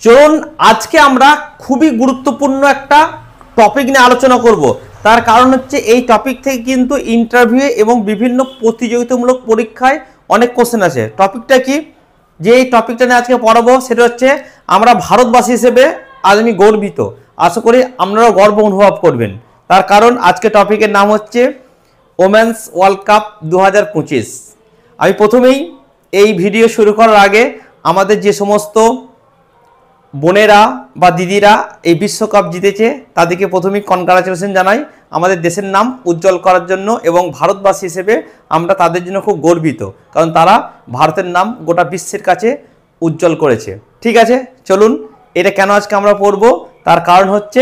চলুন আজকে আমরা খুবই গুরুত্বপূর্ণ একটা টপিক নিয়ে আলোচনা করব। তার কারণ হচ্ছে এই টপিক থেকে কিন্তু ইন্টারভিউ এবং বিভিন্ন প্রতিযোগিতামূলক পরীক্ষায় অনেক কোশ্চেন আছে। টপিকটা কি, যে এই টপিকটা নিয়ে আজকে পড়াবো সেটা হচ্ছে আমরা ভারতবাসী হিসেবে আজ আমি গর্বিত। আশা করি আপনারাও গর্ব অনুভব করবেন। তার কারণ আজকে টপিকের নাম হচ্ছে ওমেন্স ওয়ার্ল্ড কাপ 2025। আমি প্রথমেই এই ভিডিও শুরু করার আগে আমাদের যে সমস্ত বোনেরা বা দিদিরা এই বিশ্বকাপ জিতেছে তাদেরকে প্রথমেই কনগ্রাচুলেশন জানাই আমাদের দেশের নাম উজ্জ্বল করার জন্য, এবং ভারতবাসী হিসেবে আমরা তাদের জন্য খুব গর্বিত, কারণ তারা ভারতের নাম গোটা বিশ্বের কাছে উজ্জ্বল করেছে। ঠিক আছে, চলুন এটা কেন আজকে আমরা পড়বো তার কারণ হচ্ছে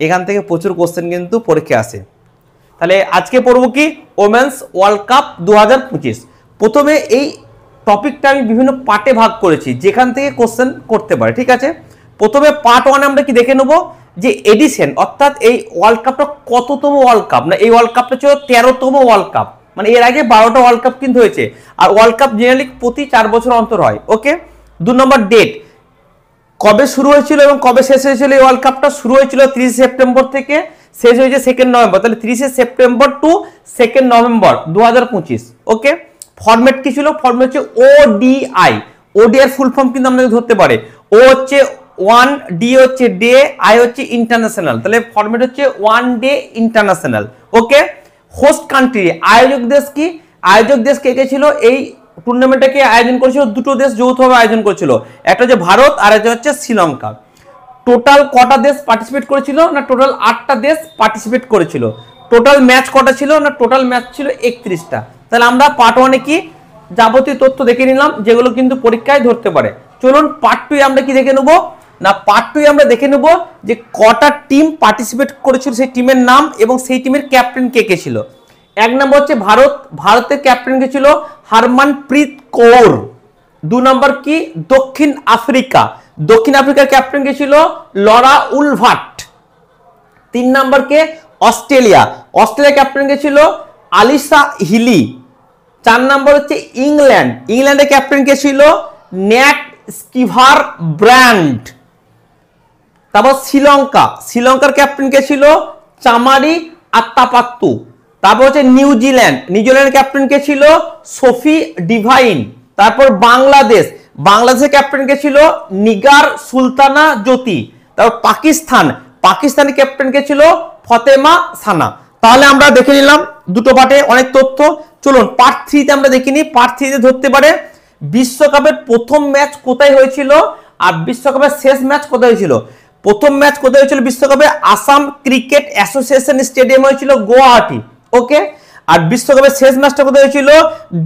এখান থেকে প্রচুর কোশ্চেন কিন্তু পরীক্ষায় আসে। তাহলে আজকে পড়বো কি, ওমেন্স ওয়ার্ল্ড কাপ 2025। প্রথমে এই টপিকটা আমি বিভিন্ন পার্টে ভাগ করেছি যেখান থেকে কোশ্চেন করতে পারে। ঠিক আছে, প্রথমে পার্ট 1 আমরা কি দেখে নেব যে এডিশন, অর্থাৎ এই ওয়ার্ল্ড কাপটা কততম ওয়ার্ল্ড কাপ। না, এই ওয়ার্ল্ড কাপটা ছিল 13তম ওয়ার্ল্ড কাপ, মানে এর আগে 12টা ওয়ার্ল্ড কাপ কিন্তু হয়েছে, আর ওয়ার্ল্ড কাপ জেনারেলি প্রতি 4 বছর অন্তর হয়। ওকে, 2 নম্বর ডেট, কবে শুরু হয়েছিল এবং কবে শেষ হয়েছিল। এই ওয়ার্ল্ড কাপটা শুরু হয়েছিল 30 সেপ্টেম্বর থেকে, শেষ হয়েছে 2 নভেম্বর। তাহলে 30 সেপ্টেম্বর টু 2 নভেম্বর 2025। ওকে, ফরম্যাট কি ছিল? ফরম্যাট হচ্ছে ওডিআই। ওডিআই ফুল ফর্ম কিন্তু আমাদের ধরতে পারে। ও হচ্ছে 1, ডি হচ্ছে ডে, আই হচ্ছে ইন্টারন্যাশনাল। তাহলে ফরম্যাট হচ্ছে 1 ডে ইন্টারন্যাশনাল। ওকে, হোস্ট কান্ট্রি, আয়োজক দেশ কি? আয়োজক দেশ কে কে ছিল? এই টুর্নামেন্টটাকে আয়োজন করেছিল দুটো দেশ যৌথভাবে আয়োজন করেছিল, একটা হচ্ছে ভারত আর একটা হচ্ছে শ্রীলঙ্কা। টোটাল কটা দেশ পার্টিসিপেট করেছিল? না, টোটাল 8টা দেশ পার্টিসিপেট করেছিল। টোটাল ম্যাচ কটা ছিল? না, টোটাল ম্যাচ ছিল 31টা। তাহলে আমরা পার্ট 1-এ কি যাবতীয় তথ্য দেখে নিলাম যেগুলো কিন্তু পরীক্ষায় ধরতে পারে। চলুন পার্ট 2-এ আমরা কি দেখে নেব? না, পার্ট 2-এ আমরা দেখে নেব যে কটা টিম পার্টিসিপেট করেছিল, সেই টিমের নাম এবং সেই টিমের ক্যাপ্টেন কে কে ছিল। 1 নম্বর হচ্ছে ভারত, ভারতের ক্যাপ্টেন কে ছিল হরমনপ্রীত কৌর। 2 নম্বর কি, দক্ষিণ আফ্রিকা, দক্ষিণ আফ্রিকার ক্যাপ্টেন কে ছিল লরা উলভাট। 3 নম্বর কে, অস্ট্রেলিয়া, অস্ট্রেলিয়ার ক্যাপ্টেন কে ছিল আলিসা হিলি। 4 নম্বর হচ্ছে ইংল্যান্ড, ইংল্যান্ডের ক্যাপ্টেন কে ছিল ন্যাট স্কিভার ব্র্যান্ড। তারপর শ্রীলঙ্কা, শ্রীলঙ্কার ক্যাপ্টেন কে ছিল চামারি আত্তাপাত্তু। তারপর হচ্ছে নিউজিল্যান্ড, নিউজিল্যান্ডের ক্যাপ্টেন কে ছিল সোফি ডিভাইন। তারপর বাংলাদেশ, বাংলাদেশের ক্যাপ্টেন কে ছিল নিগার সুলতানা জ্যোতি। তারপর পাকিস্তান, পাকিস্তানের ক্যাপ্টেন কে ছিল ফতেমা সানা। তাহলে আমরা দেখে নিলাম দুটো পার্টে অনেক তথ্য। চলুন পার্ট 3-তে আমরা দেখিনি। পার্ট 3-তে ধরতে পারে বিশ্বকাপের প্রথম ম্যাচ কোথায় হয়েছিল আর বিশ্বকাপের শেষ ম্যাচ কোথায় হয়েছিল। প্রথম ম্যাচ কোথায় হয়েছিল বিশ্বকাপে? আসাম ক্রিকেট অ্যাসোসিয়েশন স্টেডিয়াম হয়েছিল গুয়াহাটি। ওকে, আর বিশ্বকাপের শেষ ম্যাচটা কোথায় হয়েছিল?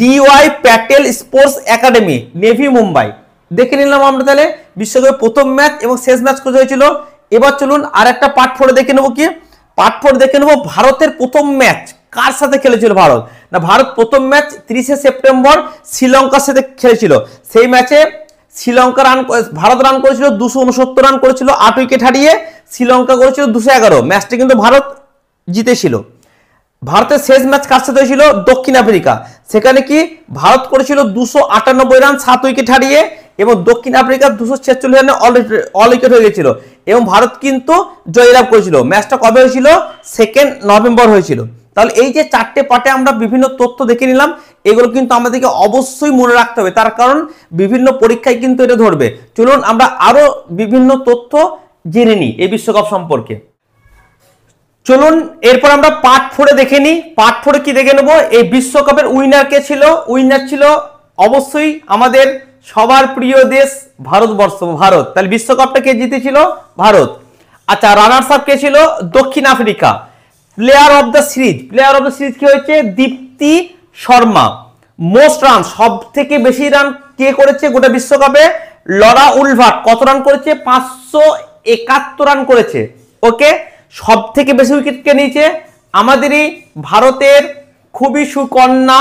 DY Patil sports academy, Navi, Mumbai. দেখে নিলাম আমরা তাহলে বিশ্বকাপের প্রথম ম্যাচ এবং শেষ ম্যাচ কোথায় হয়েছিল। এবার চলুন আর একটা পার্ট 4-এ দেখে নেবো কি, পার্ট 4 দেখে নেবো ভারতের প্রথম ম্যাচ কার সাথে খেলেছিল ভারত। না, ভারত প্রথম ম্যাচ 30 সেপ্টেম্বর শ্রীলঙ্কার সাথে খেলেছিল। সেই ম্যাচে শ্রীলঙ্কা ভারত রান করেছিল 269 রান করেছিল, 8 উইকেট হারিয়ে। শ্রীলঙ্কা করেছিল 211। ম্যাচটা কিন্তু ভারত জিতেছিল। ভারতের শেষ ম্যাচ কার সাথে হয়েছিল? দক্ষিণ আফ্রিকা। সেখানে কি ভারত করেছিল 298 রান, 7 উইকেট হারিয়ে, এবং দক্ষিণ আফ্রিকা 246 রানে অল উইকেট হয়ে গেছিল, এবং ভারত কিন্তু জয়লাভ করেছিল। ম্যাচটা কবে হয়েছিল? 2 নভেম্বর হয়েছিল। তাহলে এই যে 4টে পার্টে আমরা বিভিন্ন তথ্য দেখে নিলাম, এগুলো কিন্তু আমাদেরকে অবশ্যই মনে রাখতে হবে, তার কারণ বিভিন্ন পরীক্ষায় কিন্তু এটা ধরবে। চলুন আমরা আরো বিভিন্ন তথ্য জেনে নিই এই বিশ্বকাপ সম্পর্কে। চলুন এরপর আমরা পার্ট 4-এ দেখে নিই। পার্ট 4-এ কি দেখে নেব? এই বিশ্বকাপের উইনার কে ছিল? উইনার ছিল অবশ্যই আমাদের সবার প্রিয় দেশ ভারতবর্ষ, ভারত। তাহলে বিশ্বকাপটা কে জিতেছিল? ভারত। আচ্ছা, রানার্স আপ কে ছিল? দক্ষিণ Africa. Player of the series, player of the series কি হয়েছে? দীপ্তি শর্মা। মোস্ট রান, সব থেকে বেশি রান কে করেছে গোটা বিশ্বকাপে? লরা উলভাট। কত রান করেছে? 571 রান করেছে। ওকে, সব থেকে বেশি উইকেট কে নিয়েছে? আমাদেরই ভারতের খুবই সুকন্যা,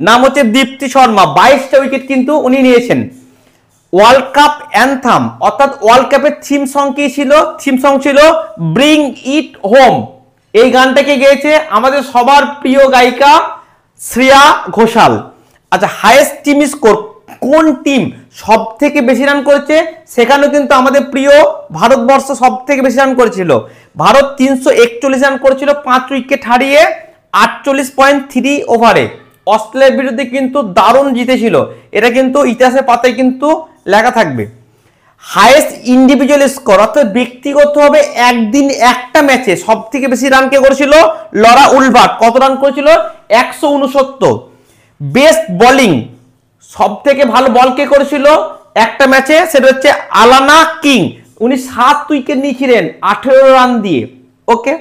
নাম হচ্ছে দীপ্তি শর্মা। 22টা উইকেট কিন্তু উনি নিয়েছেন। ওয়ার্ল্ড কাপ অ্যানথাম, অর্থাৎ ওয়ার্ল্ড কাপের থিম সং কি ছিল? থিম সং ছিল ব্রিং ইট হোম। এই গানটাকে গেয়েছে আমাদের সবার প্রিয় গায়িকা শ্রেয়া ঘোষাল। আচ্ছা, হাইয়েস্ট টিম স্কোর কোন টিম সব থেকে বেশি রান করেছে, সেখানেও কিন্তু আমাদের প্রিয় ভারতবর্ষ সব থেকে বেশি রান করেছিল। ভারত 341 রান করেছিল 5 উইকেট হারিয়ে 48.3 ওভারে। অস্ট্রেলিয়ার বিরুদ্ধে কিন্তু দারুণ জিতেছিল, এটা কিন্তু ইতিহাসের পাতায় কিন্তু লেখা থাকবে। হাইয়েস্ট ইন্ডিভিজুয়াল স্কোর অর্থাৎ ব্যক্তিগতভাবে একদিন একটা ম্যাচে সব থেকে বেশি রান কে করেছিল, লরা উলবার্ট। কত রান করেছিল, 169। বেস্ট বোলিং সব থেকে ভালো বল কে করেছিল একটা ম্যাচে, সেটা হচ্ছে আলানা কিং। উনি 7 উইকেট নিয়েছিলেন 18 রান দিয়ে। ওকে,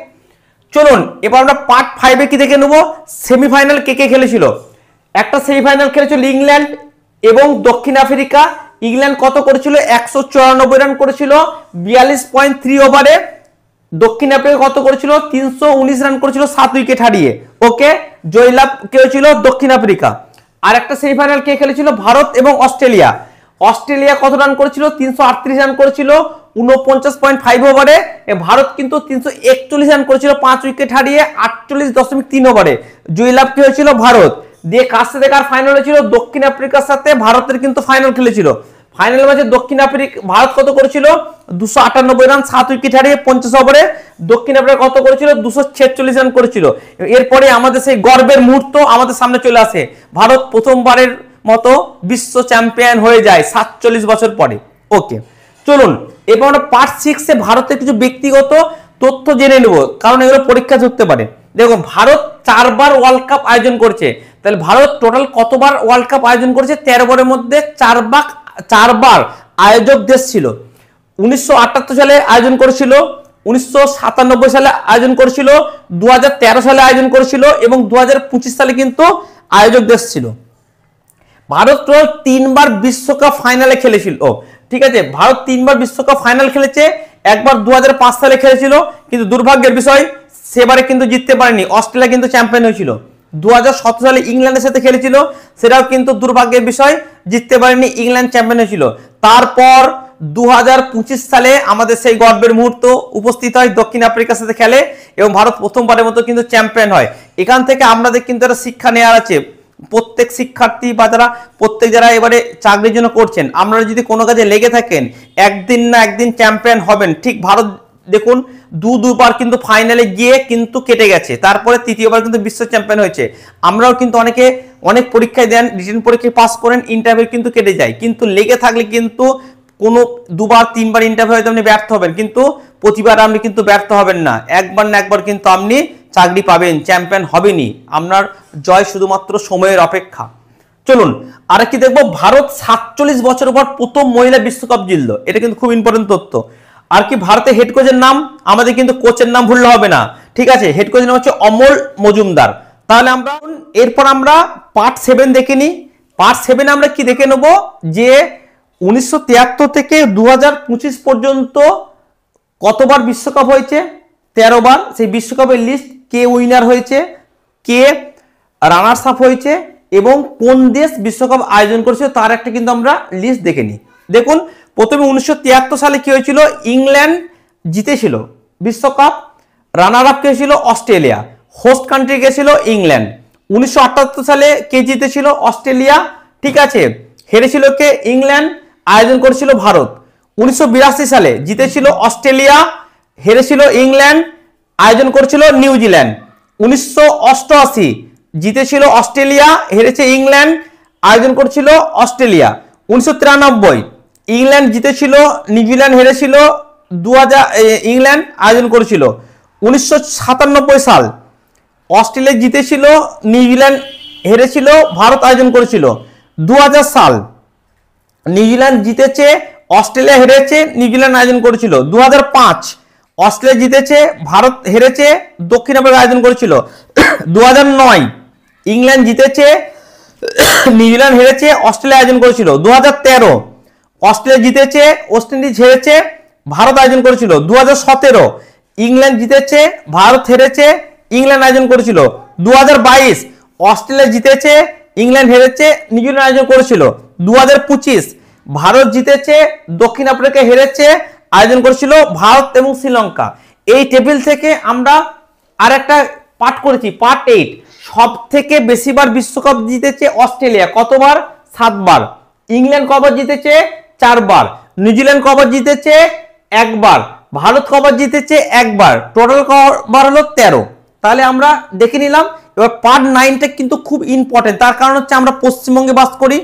চলুন এবার আমরা পার্ট 5 কি দেখে নেব। সেমিফাইনাল কে কে খেলেছিল। একটা সেমিফাইনাল খেলেছিল ইংল্যান্ড এবং দক্ষিণ আফ্রিকা। ইংল্যান্ড কত করেছিল, 194 রান করেছিল 42.3 ওভারে। দক্ষিণ আফ্রিকা কত করেছিল, 319 রান করেছিল 7 উইকেট হারিয়ে। ওকে, জয়লাভ কে হয়েছিল, দক্ষিণ আফ্রিকা। আর একটা সেমিফাইনাল কে খেলেছিল, ভারত এবং অস্ট্রেলিয়া। অস্ট্রেলিয়া কত রান করেছিল, 338 রান করেছিল 49.5 ওভারে। ভারত কিন্তু 341 রান করেছিল 5 উইকেট হারিয়ে 48.3 ওভারে। জয়লাভ কি হয়েছিল, ভারত। দিয়ে কার সাথে কার ফাইনাল হয়েছিল, দক্ষিণ আফ্রিকার সাথে ভারতের কিন্তু ফাইনাল খেলেছিল। ফাইনাল ম্যাচে দক্ষিণ আফ্রিকা ভারত কত করেছিল, 298 রান 7 উইকেট হারিয়ে 50 ওভারে। দক্ষিণ আফ্রিকা কত করেছিল, 246 রান করেছিল। এরপরে আমাদের সেই গর্বের মুহূর্ত আমাদের সামনে চলে আসে, ভারত প্রথমবারের মতো বিশ্ব চ্যাম্পিয়ন হয়ে যায় 47 বছর পরে। ওকে, চলুন এবার আমরা পার্ট 6 এ ভারতের কিছু ব্যক্তিগত তথ্য জেনে নেব, কারণ এগুলো পরীক্ষা ধরতে পারে। দেখুন, ভারত 4 বার ওয়ার্ল্ড কাপ আয়োজন করেছে। তাহলে ভারত টোটাল কতবার ওয়ার্ল্ড কাপ আয়োজন করেছে, 13 বারের মধ্যে 4 বার আয়োজক দেশ ছিল। 1978 সালে আয়োজন করেছিল, 1997 সালে আয়োজন করেছিল, 2013 সালে আয়োজন করেছিল এবং 2025 সালে কিন্তু আয়োজক দেশ ছিল। ভারত টোটাল 3 বার বিশ্বকাপ ফাইনালে খেলেছিল। ঠিক আছে, ভারত 3 বার বিশ্বকাপ ফাইনাল খেলেছে। একবার 2005 সালে খেলেছিল, কিন্তু দুর্ভাগ্যের বিষয় সেবারে কিন্তু জিততে পারেনি। অস্ট্রেলিয়া কিন্তু চ্যাম্পিয়ন হয়েছিল। 2017 সালে ইংল্যান্ডের সাথে খেলেছিল, সেটাও কিন্তু দুর্ভাগ্যের বিষয়, জিততে পারেনি, ইংল্যান্ড চ্যাম্পিয়ন হয়েছিল। তারপর 2025 সালে আমাদের সেই গর্বের মুহূর্ত উপস্থিত হয়, দক্ষিণ আফ্রিকার সাথে খেলে এবং ভারত প্রথমবারের মতো কিন্তু চ্যাম্পিয়ন হয়। এখান থেকে আমাদের কিন্তু একটা শিক্ষা নেওয়ার আছে। প্রত্যেক শিক্ষার্থী বা যারা এবারে চাকরির জন্য করছেন, আপনারা যদি কোনো কাজে লেগে থাকেন, একদিন না একদিন চ্যাম্পিয়ন হবেন। ঠিক ভারত দেখুন দুবার কিন্তু ফাইনালে গিয়ে কিন্তু কেটে গেছে, তারপরে তৃতীয়বার কিন্তু বিশ্ব চ্যাম্পিয়ন হয়েছে। আমরাও কিন্তু অনেক পরীক্ষায় দেন, রিটেন পরীক্ষায় পাস করেন, ইন্টারভিউ কিন্তু কেটে যায়। কিন্তু লেগে থাকলে কিন্তু কোনো 2-3 বার ইন্টারভিউ হয়তো আপনি ব্যর্থ হবেন, কিন্তু প্রতিবার আপনি কিন্তু ব্যর্থ হবেন না। একবার না একবার কিন্তু আপনি চাকরি পাবেন, চ্যাম্পিয়ন হবেনই। আপনার জয় শুধুমাত্র সময়ের অপেক্ষা। চলুন আর কি দেখবো, ভারত 47 বছর পর প্রথম মহিলা বিশ্বকাপ জিতলো। এটা কিন্তু খুব ইম্পর্টেন্ট তথ্য। আর কি ভারতের হেড কোচের নাম, আমাদের কিন্তু কোচের নাম ভুললে হবে না। ঠিক আছে, হেড কোচের নাম হচ্ছে অমল মজুমদার। তাহলে আমরা এরপর আমরা পার্ট 7 দেখে নিই। পার্ট 7 আমরা কি দেখে নেব, যে 1973 থেকে 2025 পর্যন্ত কতবার বিশ্বকাপ হয়েছে, 13 বার। সেই বিশ্বকাপের লিস্ট, কে উইনার হয়েছে, কে রানার্স আপ হয়েছে এবং কোন দেশ বিশ্বকাপ আয়োজন করেছে, তার একটা কিন্তু আমরা লিস্ট দেখে নিই। দেখুন, প্রথমে 1973 সালে কি হয়েছিল, ইংল্যান্ড জিতেছিল বিশ্বকাপ। রানার আপ কে ছিল, অস্ট্রেলিয়া। হোস্ট কান্ট্রি কে ছিল, ইংল্যান্ড। 1978 সালে কে জিতেছিল, অস্ট্রেলিয়া। ঠিক আছে, হেরেছিল কে, ইংল্যান্ড। আয়োজন করেছিল ভারত। 1982 সালে জিতেছিল অস্ট্রেলিয়া, হেরেছিল ইংল্যান্ড। আয়োজন করেছিল নিউজিল্যান্ড। 1988 জিতেছিল অস্ট্রেলিয়া, হেরেছে ইংল্যান্ড। আয়োজন করেছিল অস্ট্রেলিয়া। 1993 ইংল্যান্ড জিতেছিল, নিউজিল্যান্ড হেরেছিল। 2000 ইংল্যান্ড আয়োজন করেছিল। 1997 সাল অস্ট্রেলিয়া জিতেছিল, নিউজিল্যান্ড হেরেছিল, ভারত আয়োজন করেছিল। 2000 সাল নিউজিল্যান্ড জিতেছে, অস্ট্রেলিয়া হেরেছে, নিউজিল্যান্ড আয়োজন করেছিল। 2005 অস্ট্রেলিয়া জিতেছে, ভারত হেরেছে, দক্ষিণ আফ্রিকা আয়োজন করেছিল। 2009 ইংল্যান্ড জিতেছে, নিউজিল্যান্ড হেরেছে, অস্ট্রেলিয়া আয়োজন করেছিল। 2013 অস্ট্রেলিয়া জিতেছে, ওয়েস্ট ইন্ডিজ হেরেছে, ভারত আয়োজন করেছিল। 2017 ইংল্যান্ড জিতেছে, ভারত হেরেছে, ইংল্যান্ড আয়োজন করেছিল। 2022 অস্ট্রেলিয়া জিতেছে, ইংল্যান্ড হেরেছে, নিউজিল্যান্ড আয়োজন করেছিল। 2025 ভারত জিতেছে, দক্ষিণ আফ্রিকা হেরেছে, আয়োজন করেছিল ভারত এবং শ্রীলঙ্কা। এই টেবিল থেকে আমরা আর একটা পাঠ করেছি, পার্ট 8। সব থেকে বেশিবার বিশ্বকাপ জিতেছে অস্ট্রেলিয়া, কতবার, 7 বার। ইংল্যান্ড কবার জিতেছে 4 বার, নিউজিল্যান্ড কবার জিতেছে 1 বার, ভারত কবার জিতেছে 1 বার, টোটাল কবার হলো 13। তাহলে আমরা দেখে নিলাম। এবার পার্ট 9টা কিন্তু খুব ইম্পর্টেন্ট, তার কারণ হচ্ছে আমরা পশ্চিমবঙ্গে বাস করি,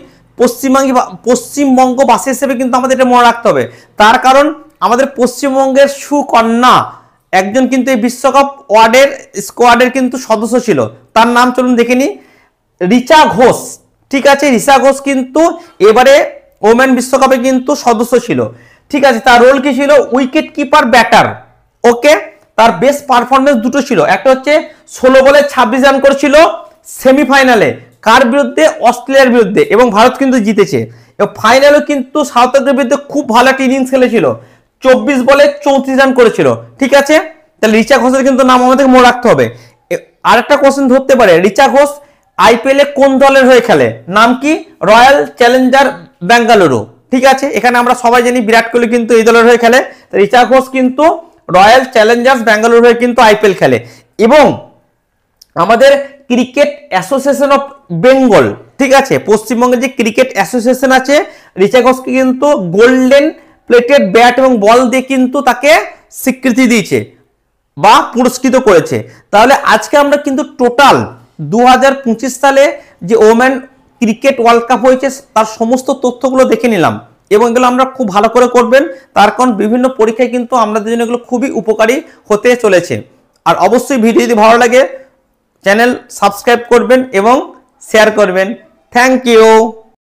পশ্চিমবঙ্গবাসী হিসেবে কিন্তু আমাদের এটা মনে রাখতে হবে। তার কারণ আমাদের পশ্চিমবঙ্গের সুকন্যা একজন কিন্তু এই বিশ্বকাপ স্কোয়াডের কিন্তু সদস্য ছিল, তার নাম চলুন দেখে নিই, রিচা ঘোষ। ঠিক আছে, রিচা ঘোষ কিন্তু এবারে ওমেন বিশ্বকাপে কিন্তু সদস্য ছিল। ঠিক আছে, তার রোল কি ছিল? Wicket keeper batter. ওকে, তার বেস্ট পারফরমেন্স দুটো ছিল, একটা হচ্ছে 16 বলে 26 রান করেছিল সেমিফাইনালে, কার বিরুদ্ধে? অস্ট্রেলিয়ার বিরুদ্ধে, এবং ভারত কিন্তু জিতেছে। এবং ফাইনালেও কিন্তু সাউথ আফ্রিকার বিরুদ্ধে খুব ভালো একটা ইনিংস খেলেছিল, 24 বলে 34 রান করেছিল। ঠিক আছে, তাহলে রিচা ঘোষের কিন্তু নাম আমাদের মনে রাখতে হবে। আরেকটা কোশ্চেন ধরতে পারে, রিচা ঘোষ আইপিএল এ কোন দলের হয়ে খেলে? নাম কি? Royal Challenger Bengaluru. ঠিক আছে, এখানে আমরা সবাই জানি বিরাট কোহলি কিন্তু এই দলের হয়ে খেলে, রিচা ঘোষ কিন্তু রয়্যাল চ্যালেঞ্জার্স বেঙ্গালুরু হয়ে কিন্তু আইপিএল খেলে। এবং আমাদের ক্রিকেট অ্যাসোসিয়েশন অফ বেঙ্গল, ঠিক আছে, পশ্চিমবঙ্গের যে ক্রিকেট অ্যাসোসিয়েশন আছে, রিচা ঘোষকে কিন্তু গোল্ডেন প্লেটেড ব্যাট এবং বল দিয়ে কিন্তু তাকে স্বীকৃতি দিয়েছে বা পুরস্কৃত করেছে। তাহলে আজকে আমরা কিন্তু টোটাল 2025 সালে যে ওমেন ক্রিকেট ওয়ার্ল্ড কাপ হয়েছে তার সমস্ত তথ্যগুলো দেখে নিলাম, এবং এগুলো আমরা খুব ভালো করে করবেন, তার কারণ বিভিন্ন পরীক্ষায় কিন্তু আমাদের জন্য এগুলো খুবই উপকারী হতে চলেছে। আর অবশ্যই ভিডিও যদি ভালো লাগে চ্যানেল সাবস্ক্রাইব করবেন এবং শেয়ার করবেন। Thank you.